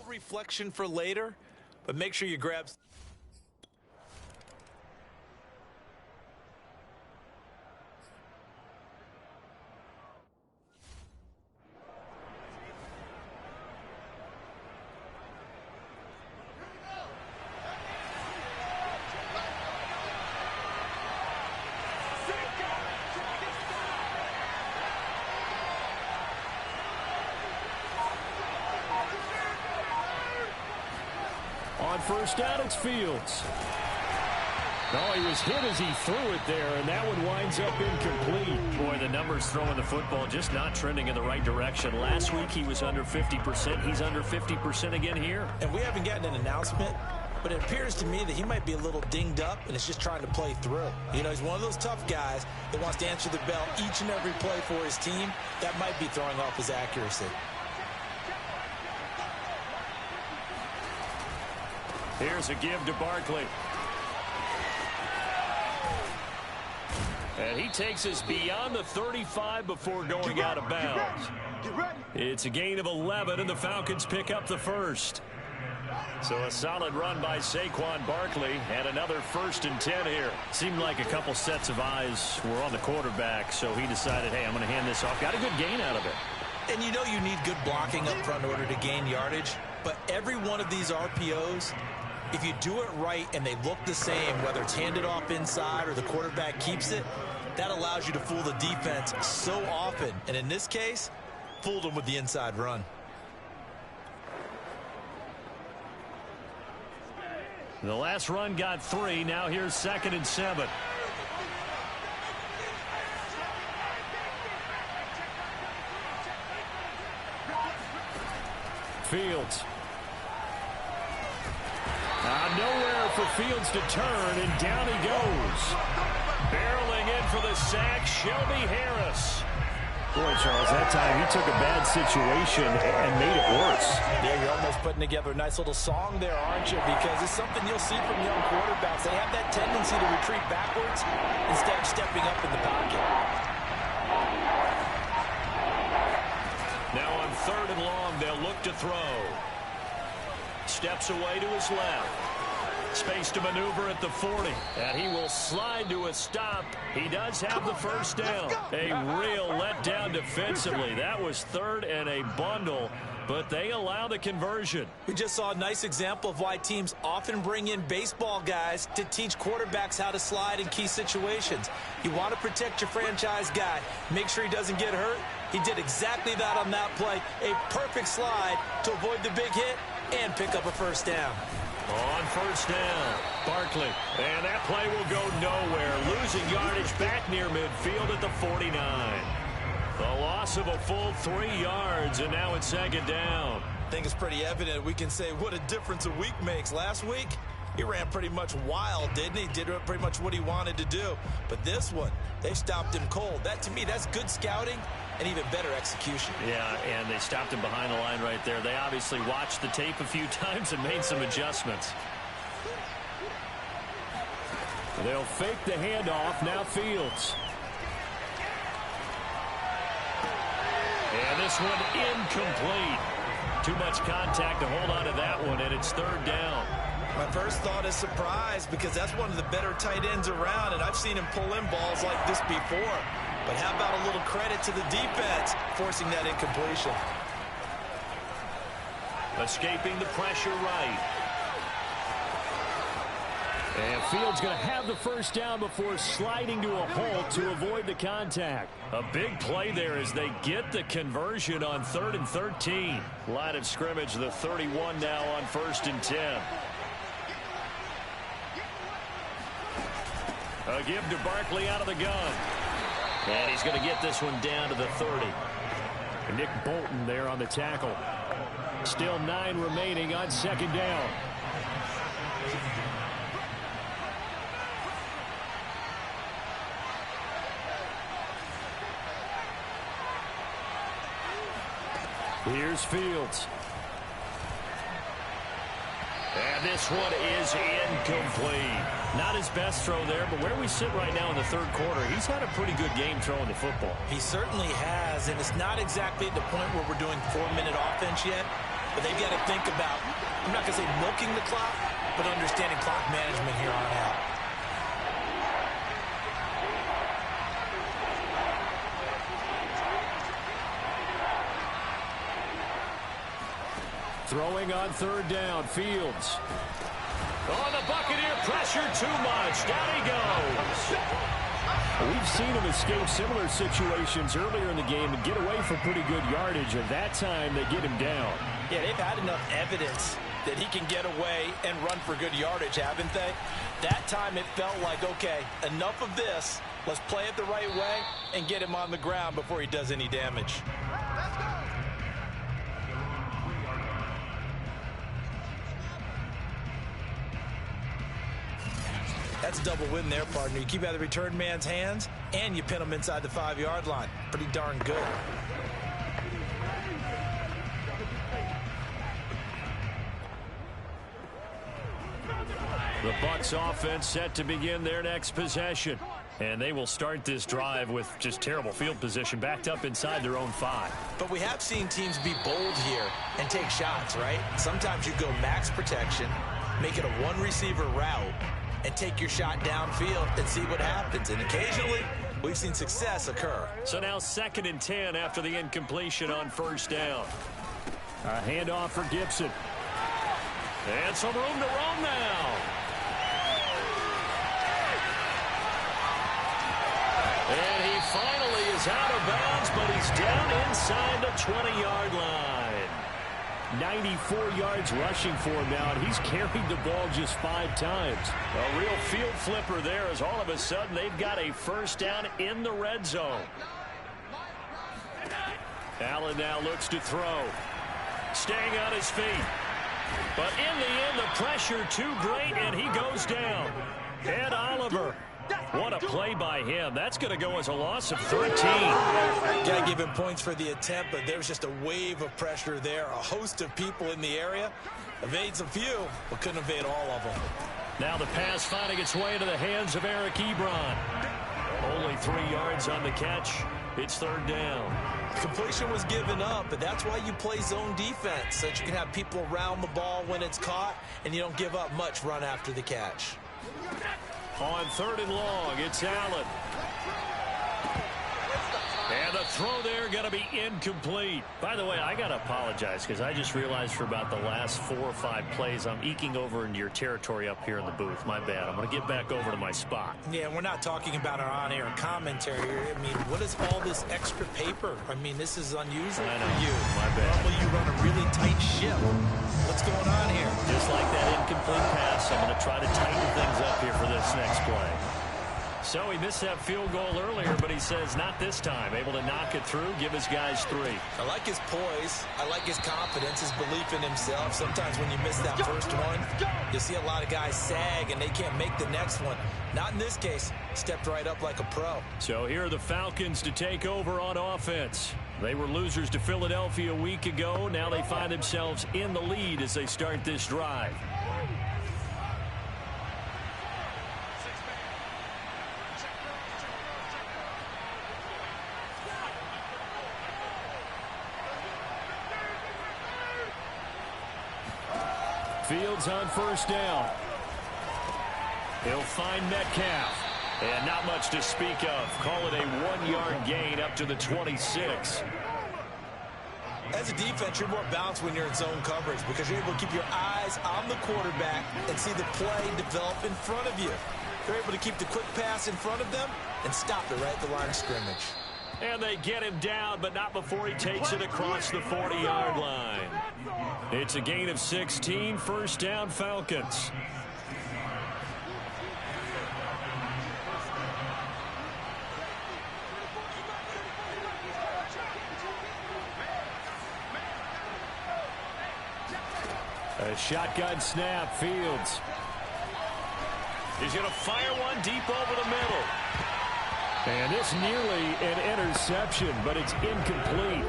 reflection for later, but make sure you grab... On first down, it's Fields. Oh, he was hit as he threw it there, and that one winds up incomplete. Boy, the numbers throwing the football just not trending in the right direction. Last week he was under 50%. He's under 50% again here. And we haven't gotten an announcement, but it appears to me that he might be a little dinged up and is just trying to play through. You know, he's one of those tough guys that wants to answer the bell each and every play for his team. That might be throwing off his accuracy. Here's a give to Barkley. And he takes us beyond the 35 before going out of bounds. It's a gain of 11, and the Falcons pick up the first. So a solid run by Saquon Barkley, and another 1st and 10 here. Seemed like a couple sets of eyes were on the quarterback, so he decided, hey, I'm going to hand this off. Got a good gain out of it. And you know you need good blocking up front in order to gain yardage, but every one of these RPOs, if you do it right and they look the same, whether it's handed off inside or the quarterback keeps it, that allows you to fool the defense so often. And in this case, fooled them with the inside run. The last run got 3. Now here's 2nd and 7. Fields. Nowhere for Fields to turn, and down he goes. Barreling in for the sack, Shelby Harris. Boy, Charles, that time he took a bad situation and made it worse. Yeah, you're almost putting together a nice little song there, aren't you? Because it's something you'll see from young quarterbacks. They have that tendency to retreat backwards instead of stepping up in the pocket. Now on 3rd and long, they'll look to throw. Steps away to his left. Space to maneuver at the 40. And he will slide to a stop. He does have the first down. A real letdown defensively. That was 3rd and a bundle, but they allow the conversion. We just saw a nice example of why teams often bring in baseball guys to teach quarterbacks how to slide in key situations. You want to protect your franchise guy. Make sure he doesn't get hurt. He did exactly that on that play. A perfect slide to avoid the big hit and pick up a first down. On 1st down, Barkley. And that play will go nowhere. Losing yardage back near midfield at the 49. The loss of a full 3 yards, and now it's 2nd down. I think it's pretty evident we can say what a difference a week makes. Last week, he ran pretty much wild, didn't he? Did pretty much what he wanted to do. But this one, they stopped him cold. That, to me, that's good scouting and even better execution. Yeah, and they stopped him behind the line right there. They obviously watched the tape a few times and made some adjustments. They'll fake the handoff. Now Fields. And this one incomplete. Too much contact to hold on to that one, and it's 3rd down. My first thought is surprise, because that's one of the better tight ends around, and I've seen him pull in balls like this before. But how about a little credit to the defense forcing that incompletion? Escaping the pressure right. And Fields going to have the first down before sliding to a halt to avoid the contact. A big play there as they get the conversion on 3rd and 13. Line of scrimmage, the 31 now on 1st and 10. A give to Barkley out of the gun. And he's going to get this one down to the 30. And Nick Bolton there on the tackle. Still 9 remaining on 2nd down. Here's Fields. And this one is incomplete. Not his best throw there, but where we sit right now in the 3rd quarter, he's had a pretty good game throwing the football. He certainly has, and it's not exactly at the point where we're doing 4-minute offense yet, but they've got to think about, I'm not going to say milking the clock, but understanding clock management here on out. Throwing on 3rd down, Fields. Oh, the Buccaneer pressure too much. Down he goes. We've seen him escape similar situations earlier in the game and get away from pretty good yardage, and that time they get him down. Yeah, they've had enough evidence that he can get away and run for good yardage, haven't they? That time it felt like, okay, enough of this. Let's play it the right way and get him on the ground before he does any damage. That's a double win there, partner. You keep out of the return man's hands, and you pin him inside the 5-yard line. Pretty darn good. The Bucs offense set to begin their next possession. And they will start this drive with just terrible field position, backed up inside their own 5. But we have seen teams be bold here and take shots, right? Sometimes you go max protection, make it a one-receiver route, and take your shot downfield and see what happens. And occasionally, we've seen success occur. So now 2nd and 10 after the incompletion on 1st down. A handoff for Gibson. And some room to roam now. And he finally is out of bounds, but he's down inside the 20-yard line. 94 yards rushing for him now, and he's carried the ball just 5 times. A real field flipper there, as all of a sudden they've got a 1st down in the red zone. Allen now looks to throw. Staying on his feet. But in the end, the pressure too great, and he goes down. Ed Oliver. What a play by him. That's going to go as a loss of 13. Got to give him points for the attempt, but there's just a wave of pressure there. A host of people in the area. Evades a few, but couldn't evade all of them. Now the pass finding its way into the hands of Eric Ebron. Only 3 yards on the catch. It's 3rd down. Completion was given up, but that's why you play zone defense, so that you can have people around the ball when it's caught, and you don't give up much run after the catch. On 3rd and long, it's Allen. And the throw there going to be incomplete. By the way, I got to apologize because I just realized for about the last 4 or 5 plays, I'm eking over into your territory up here in the booth. My bad. I'm going to get back over to my spot. Yeah, we're not talking about our on-air commentary here. I mean, what is all this extra paper? I mean, this is unusual for you. My bad. Normally you run a really tight ship. What's going on here? Just like that incomplete pass, I'm going to try to tighten things up here for this next play. So he missed that field goal earlier, but he says not this time. Able to knock it through, give his guys 3. I like his poise. I like his confidence, his belief in himself. Sometimes when you miss that first one, you see a lot of guys sag and they can't make the next one. Not in this case. Stepped right up like a pro. So here are the Falcons to take over on offense. They were losers to Philadelphia a week ago. Now they find themselves in the lead as they start this drive. Fields on 1st down. He'll find Metcalf. And not much to speak of. Call it a 1-yard gain up to the 26. As a defense, you're more balanced when you're in zone coverage because you're able to keep your eyes on the quarterback and see the play develop in front of you. You're able to keep the quick pass in front of them and stop it right at the line of scrimmage. And they get him down, but not before he takes it across the 40-yard line. It's a gain of 16, 1st down Falcons. A shotgun snap, Fields. He's going to fire one deep over the middle. And it's nearly an interception, but it's incomplete.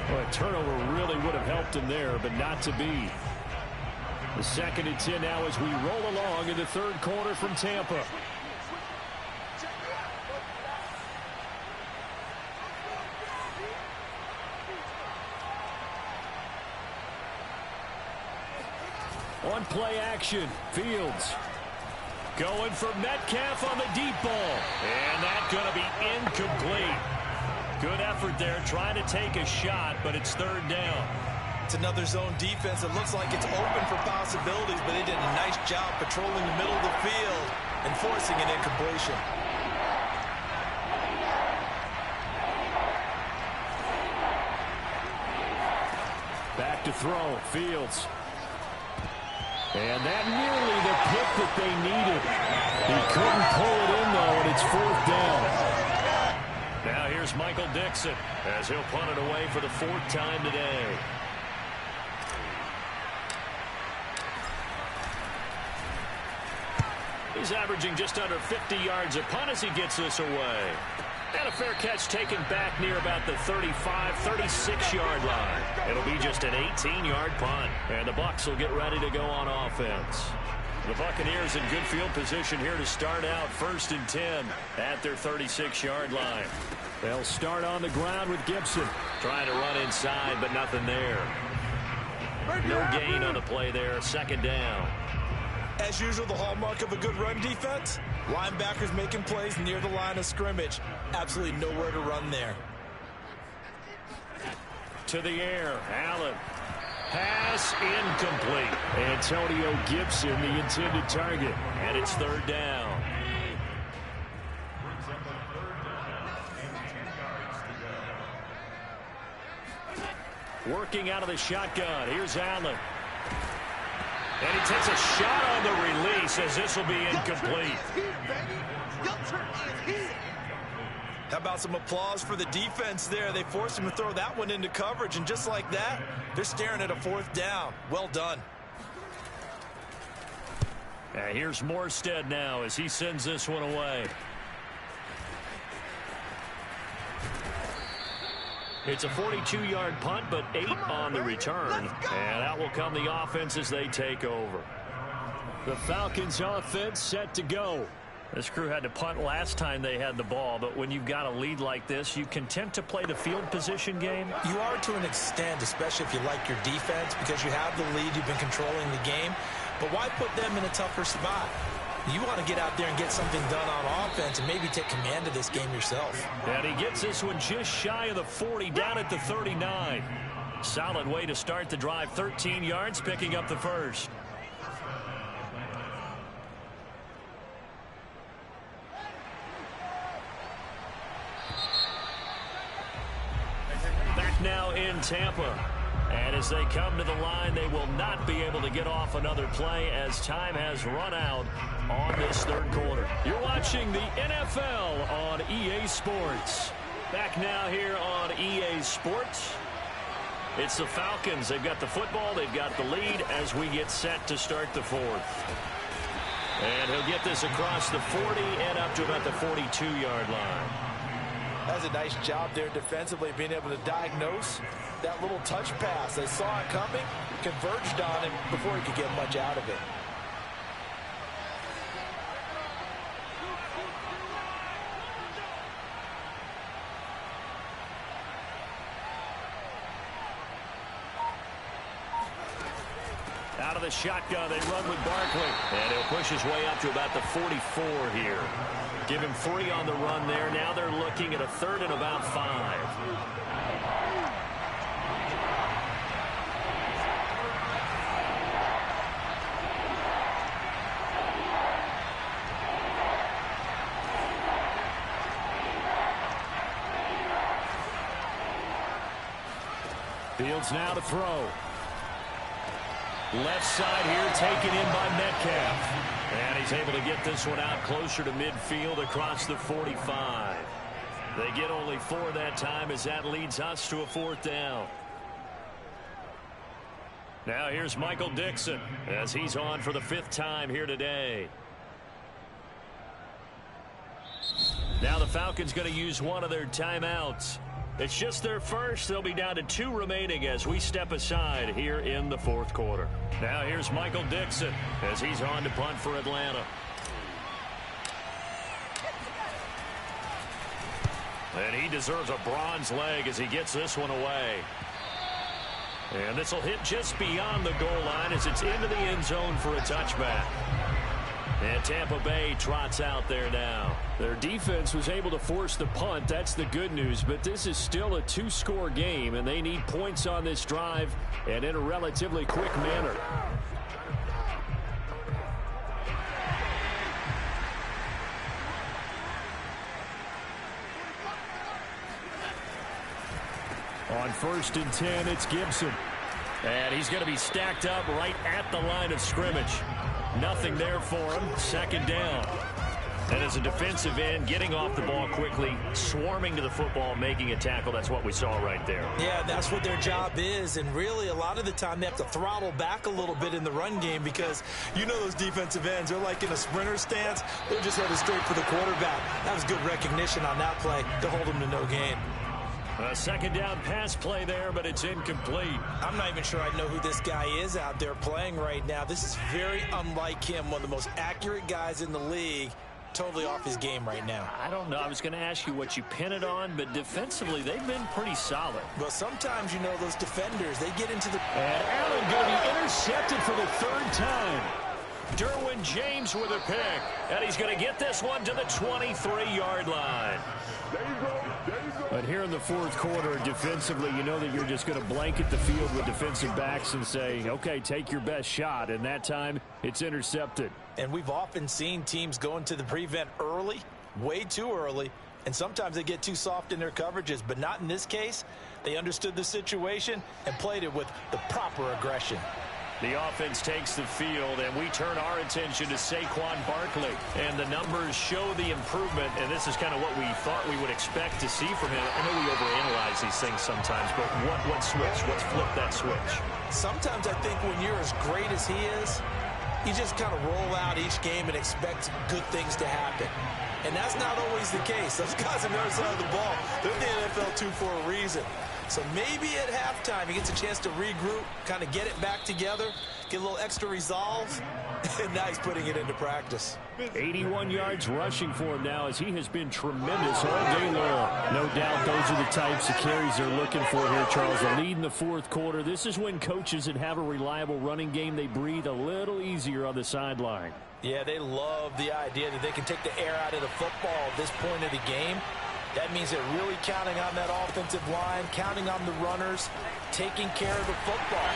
Well, a turnover really would have helped him there, but not to be. The 2nd and 10 now as we roll along in the 3rd quarter from Tampa. On play action, Fields. Going for Metcalf on the deep ball. And that's going to be incomplete. Good effort there, trying to take a shot, but it's 3rd down. It's another zone defense. It looks like it's open for possibilities, but they did a nice job patrolling the middle of the field and forcing an incompletion. Back to throw, Fields. And that nearly the pick that they needed. He couldn't pull it in, though, and it's 4th down. Now here's Michael Dixon as he'll punt it away for the 4th time today. He's averaging just under 50 yards a punt as he gets this away. And a fair catch taken back near about the 35, 36-yard line. It'll be just an 18-yard punt. And the Bucs will get ready to go on offense. The Buccaneers in good field position here to start out 1st and 10 at their 36-yard line. They'll start on the ground with Gibson. Trying to run inside, but nothing there. No gain on the play there. 2nd down. As usual, the hallmark of a good run defense, linebackers making plays near the line of scrimmage. Absolutely nowhere to run there. To the air, Allen. Pass incomplete. Antonio Gibson, the intended target. And it's 3rd down. Working out of the shotgun. Here's Allen. And he takes a shot on the release as this will be incomplete. How about some applause for the defense there? They forced him to throw that one into coverage, and just like that, they're staring at a 4th down. Well done. Here's Morstead now as he sends this one away. It's a 42-yard punt, but 8 on the return. And out will come the offense as they take over. The Falcons offense set to go. This crew had to punt last time they had the ball, but when you've got a lead like this, you content to play the field position game? You are to an extent, especially if you like your defense, because you have the lead, you've been controlling the game. But why put them in a tougher spot? You want to get out there and get something done on offense and maybe take command of this game yourself. And he gets this one just shy of the 40, down at the 39. Solid way to start the drive. 13 yards, picking up the 1st. Back now in Tampa. And as they come to the line, they will not be able to get off another play as time has run out on this 3rd quarter. You're watching the NFL on EA Sports. Back now here on EA Sports. It's the Falcons. They've got the football. They've got the lead as we get set to start the 4th. And he'll get this across the 40 and up to about the 42-yard line. That's a nice job there defensively, being able to diagnose that little touch pass. They saw it coming, converged on him before he could get much out of it. Out of the shotgun, they run with Barkley. And he'll push his way up to about the 44 here. Give him 3 on the run there. Now they're looking at a 3rd and about 5. Fields now to throw. Left side here taken in by Metcalf. And he's able to get this one out closer to midfield across the 45. They get only 4 that time as that leads us to a 4th down. Now here's Michael Dixon as he's on for the 5th time here today. Now the Falcons going to use one of their timeouts. It's just their first. They'll be down to 2 remaining as we step aside here in the 4th quarter. Now here's Michael Dixon as he's on to punt for Atlanta. And he deserves a bronze leg as he gets this one away. And this will hit just beyond the goal line as it's into the end zone for a touchback. And Tampa Bay trots out there now. Their defense was able to force the punt. That's the good news. But this is still a 2-score game, and they need points on this drive and in a relatively quick manner. On 1st and 10, it's Gibson. And he's going to be stacked up right at the line of scrimmage. Nothing there for him. Second down. And as a defensive end, getting off the ball quickly, swarming to the football, making a tackle, that's what we saw right there. Yeah, that's what their job is. And really, a lot of the time, they have to throttle back a little bit in the run game because you know those defensive ends, they're like in a sprinter stance. They're just headed straight for the quarterback. That was good recognition on that play to hold them to no gain. A second down pass play there, but it's incomplete. I'm not even sure I know who this guy is out there playing right now. This is very unlike him, one of the most accurate guys in the league. Totally off his game right now. I don't know. I was going to ask you what you pin it on, but defensively, they've been pretty solid. Well, sometimes, you know, those defenders, they get into the... And Allen going to be intercepted for the third time. Derwin James with a pick, and he's going to get this one to the 23-yard line. There you go. There you go. But here in the fourth quarter, defensively, you know that you're just going to blanket the field with defensive backs and say, okay, take your best shot. And that time, it's intercepted. And we've often seen teams go into the prevent early, way too early, and sometimes they get too soft in their coverages, but not in this case. They understood the situation and played it with the proper aggression. The offense takes the field, and we turn our attention to Saquon Barkley. And the numbers show the improvement, and this is kind of what we thought we would expect to see from him. I know we overanalyze these things sometimes, but what switch? What's flipped that switch? Sometimes I think when you're as great as he is, you just kind of roll out each game and expect good things to happen. And that's not always the case. Those guys on the other side of the ball, they're in the NFL too for a reason. So maybe at halftime he gets a chance to regroup, kind of get it back together, get a little extra resolve, and now he's putting it into practice. 81 yards rushing for him now as he has been tremendous all day long. No doubt those are the types of carries they're looking for here, Charles. The lead in the fourth quarter. This is when coaches that have a reliable running game, they breathe a little easier on the sideline. Yeah, they love the idea that they can take the air out of the football at this point of the game. That means they're really counting on that offensive line, counting on the runners, taking care of the football.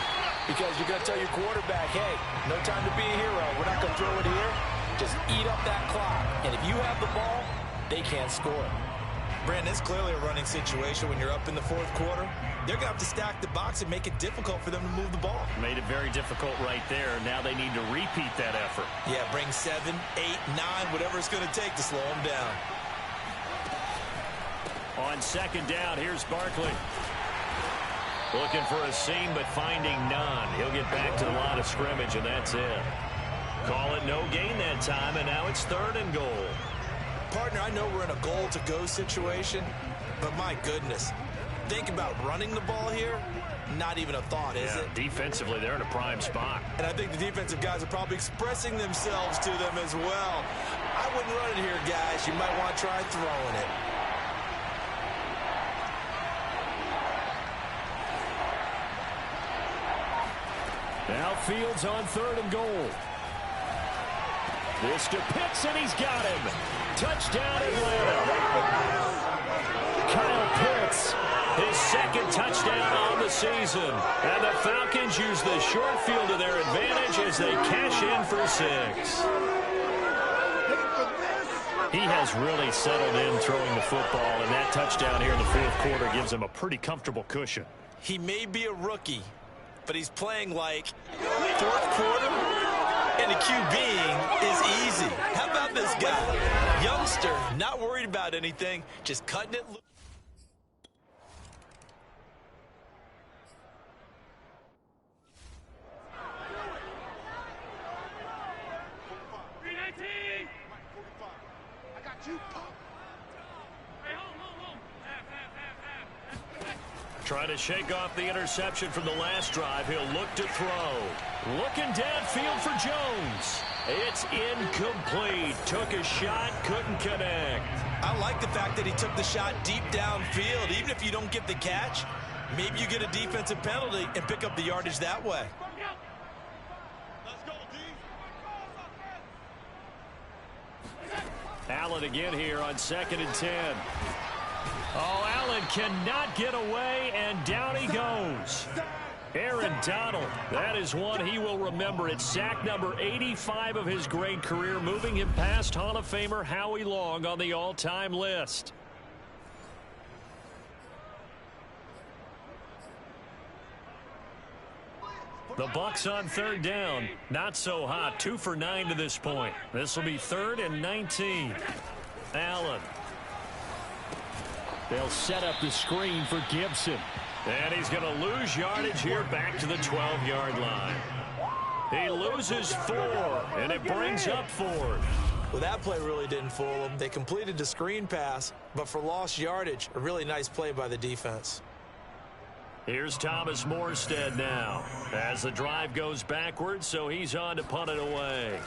Because you're going to tell your quarterback, hey, no time to be a hero. We're not going to throw it here. Just eat up that clock. And if you have the ball, they can't score. Brandon, it's clearly a running situation when you're up in the fourth quarter. They're going to have to stack the box and make it difficult for them to move the ball. Made it very difficult right there. Now they need to repeat that effort. Yeah, bring 7, 8, 9, whatever it's going to take to slow them down. On second down, here's Barkley. Looking for a seam, but finding none. He'll get back to the line of scrimmage, and that's it. Call it no gain that time, and now it's 3rd and goal. Partner, I know we're in a goal-to-go situation, but my goodness, think about running the ball here. Not even a thought, is it? Defensively, they're in a prime spot. And I think the defensive guys are probably expressing themselves to them as well. I wouldn't run it here, guys. You might want to try throwing it. Now Fields on 3rd and goal. This to Pitts, and he's got him. Touchdown, Atlanta. Kyle Pitts, his 2nd touchdown on the season. And the Falcons use the short field to their advantage as they cash in for 6. He has really settled in throwing the football, and that touchdown here in the fourth quarter gives him a pretty comfortable cushion. He may be a rookie, but he's playing like fourth quarter, and the QBing is easy. How about this guy? Youngster, not worried about anything, just cutting it loose. Trying to shake off the interception from the last drive. He'll look to throw. Looking downfield for Jones. It's incomplete. Took a shot, couldn't connect. I like the fact that he took the shot deep downfield. Even if you don't get the catch, maybe you get a defensive penalty and pick up the yardage that way. Allen again here on 2nd and 10. Oh, Allen cannot get away, and down he goes. Aaron Donald, that is one he will remember. It's sack number 85 of his great career, moving him past Hall of Famer Howie Long on the all-time list. The Bucs on third down. Not so hot. 2 for 9 to this point. This will be 3rd and 19. Allen. They'll set up the screen for Gibson. And he's going to lose yardage here back to the 12-yard line. He loses 4, and it brings up 4th. Well, that play really didn't fool them. They completed the screen pass, but for lost yardage, a really nice play by the defense. Here's Thomas Morstead now as the drive goes backwards, so he's on to punt it away.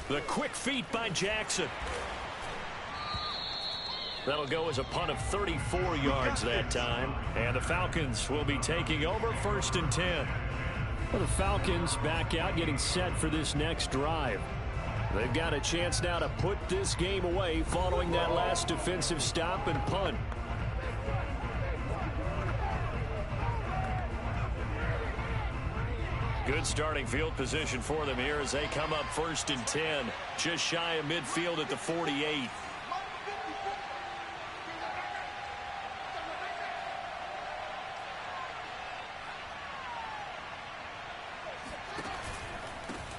The quick feet by Jackson. That'll go as a punt of 34 yards that time. And the Falcons will be taking over 1st and 10. Well, the Falcons back out getting set for this next drive. They've got a chance now to put this game away following that last defensive stop and punt. Good starting field position for them here as they come up 1st and 10. Just shy of midfield at the 48.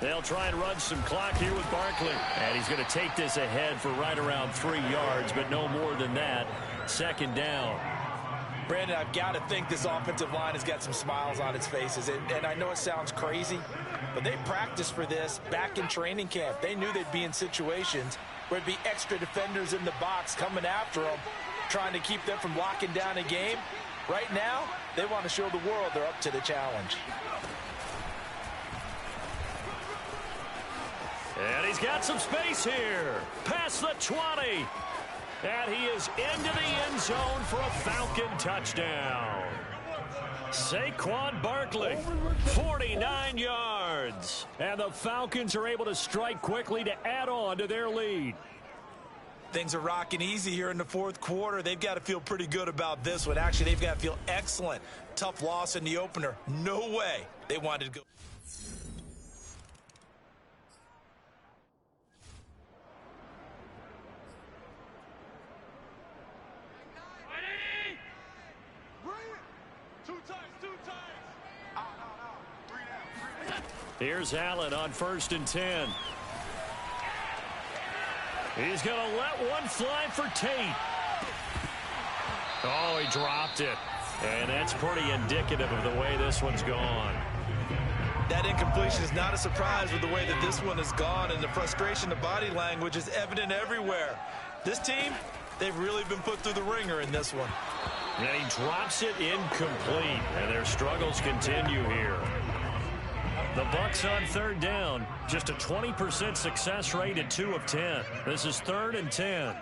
They'll try and run some clock here with Barkley. And he's going to take this ahead for right around 3 yards, but no more than that. 2nd down. Brandon, I've got to think this offensive line has got some smiles on its faces. And I know it sounds crazy, but they practiced for this back in training camp. They knew they'd be in situations where there'd be extra defenders in the box coming after them, trying to keep them from locking down a game. Right now, they want to show the world they're up to the challenge. And he's got some space here. Past the 20. And he is into the end zone for a Falcon touchdown. Saquon Barkley, 49 yards. And the Falcons are able to strike quickly to add on to their lead. Things are rocking easy here in the 4th quarter. They've got to feel pretty good about this one. Actually, they've got to feel excellent. Tough loss in the opener. No way they wanted to go. Here's Allen on 1st and 10. He's going to let one fly for Tate. Oh, he dropped it. And that's pretty indicative of the way this one's gone. That incompletion is not a surprise with the way that this one has gone, and the frustration, the body language is evident everywhere. This team, they've really been put through the ringer in this one. And he drops it incomplete, and their struggles continue here. The Bucs on 3rd down. Just a 20% success rate at 2 of 10. This is 3rd and 10.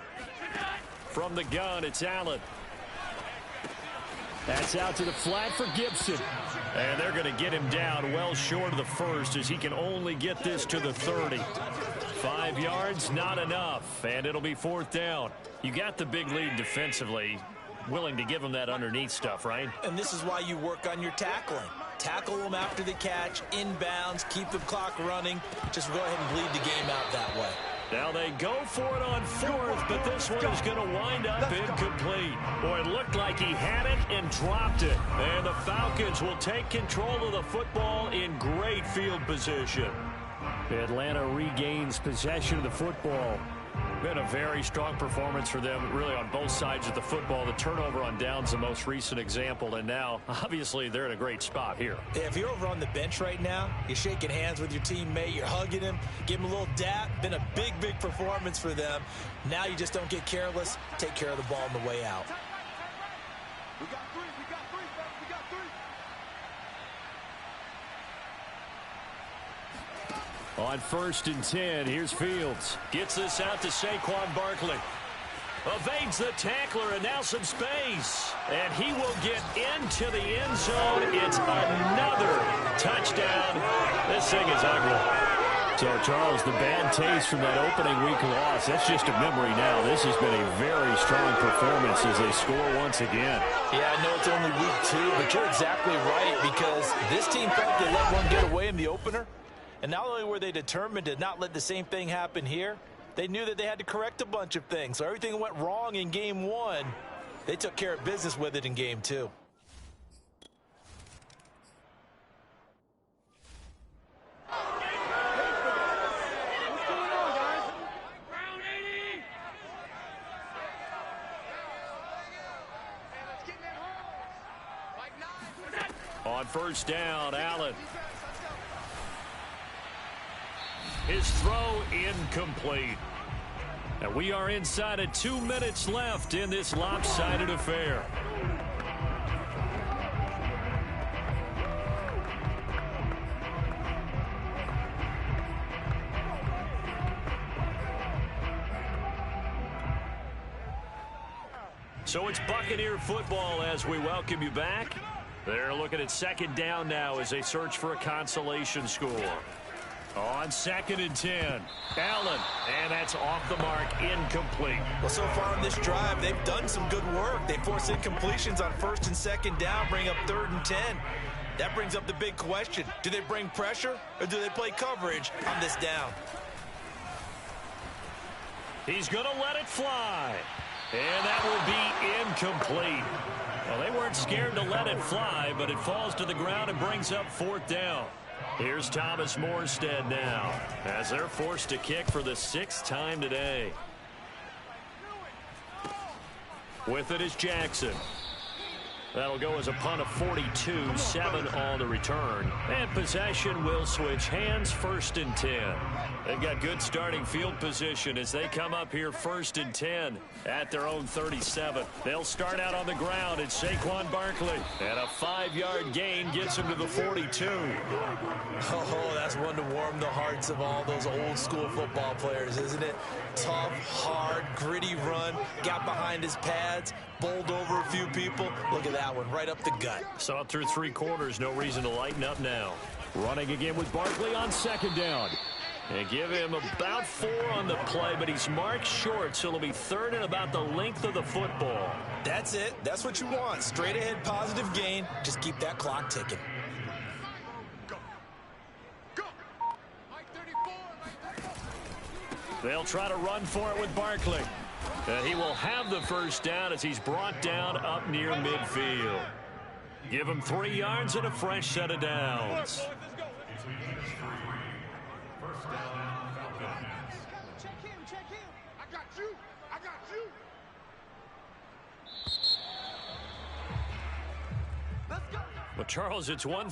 From the gun, it's Allen. That's out to the flat for Gibson. And they're going to get him down well short of the 1st as he can only get this to the 30. 5 yards, not enough. And it'll be 4th down. You got the big lead defensively. Willing to give him that underneath stuff, right? And this is why you work on your tackling. Tackle them after the catch, inbounds, keep the clock running. Just go ahead and bleed the game out that way. Now they go for it on 4th, but this one is going to wind up incomplete. Boy, it looked like he had it and dropped it. And the Falcons will take control of the football in great field position. Atlanta regains possession of the football. Been a very strong performance for them, really, on both sides of the football. The turnover on downs, the most recent example, and now, obviously, they're in a great spot here. Yeah, if you're over on the bench right now, you're shaking hands with your teammate, you're hugging him, give him a little dap. Been a big, big performance for them. Now you just don't get careless. Take care of the ball on the way out. We got three, fellas. We got three. On 1st and 10, here's Fields. Gets this out to Saquon Barkley. Evades the tackler, and now some space. And he will get into the end zone. It's another touchdown. This thing is ugly. So, Charles, the bad taste from that opening week loss, that's just a memory now. This has been a very strong performance as they score once again. Yeah, I know it's only week 2, but you're exactly right, because this team thought they let one get away in the opener. And not only were they determined to not let the same thing happen here, they knew that they had to correct a bunch of things. So everything that went wrong in game 1, They took care of business with it in game 2. On first down, Allen. His throw incomplete. And we are inside of 2 minutes left in this lopsided affair. So it's Buccaneer football as we welcome you back. They're looking at second down now as they search for a consolation score. On 2nd and 10, Allen, and that's off the mark, incomplete. Well, so far in this drive, they've done some good work. They force incompletions on 1st and 2nd down, bring up 3rd and 10. That brings up the big question. Do they bring pressure, or do they play coverage on this down? He's going to let it fly. And that will be incomplete. Well, they weren't scared to let it fly, but it falls to the ground and brings up 4th down. Here's Thomas Morstead now as they're forced to kick for the 6th time today. With it is Jackson. That'll go as a punt of 42, 7 on the return. And possession will switch hands, 1st and 10. They've got good starting field position as they come up here 1st and 10 at their own 37. They'll start out on the ground. It's Saquon Barkley. And a 5-yard gain gets him to the 42. Oh, that's one to warm the hearts of all those old school football players, isn't it? Tough, hard, gritty run. Got behind his pads, bowled over a few people. Look at that one, right up the gut. Saw it through 3 quarters. No reason to lighten up now. Running again with Barkley on 2nd down. They give him about 4 on the play, but he's marked short, so it'll be 3rd and about the length of the football. That's it. That's what you want. Straight ahead, positive gain. Just keep that clock ticking. They'll try to run for it with Barkley. He will have the 1st down as he's brought down up near midfield. Give him 3 yards and a fresh set of downs. Well, Charles, it's one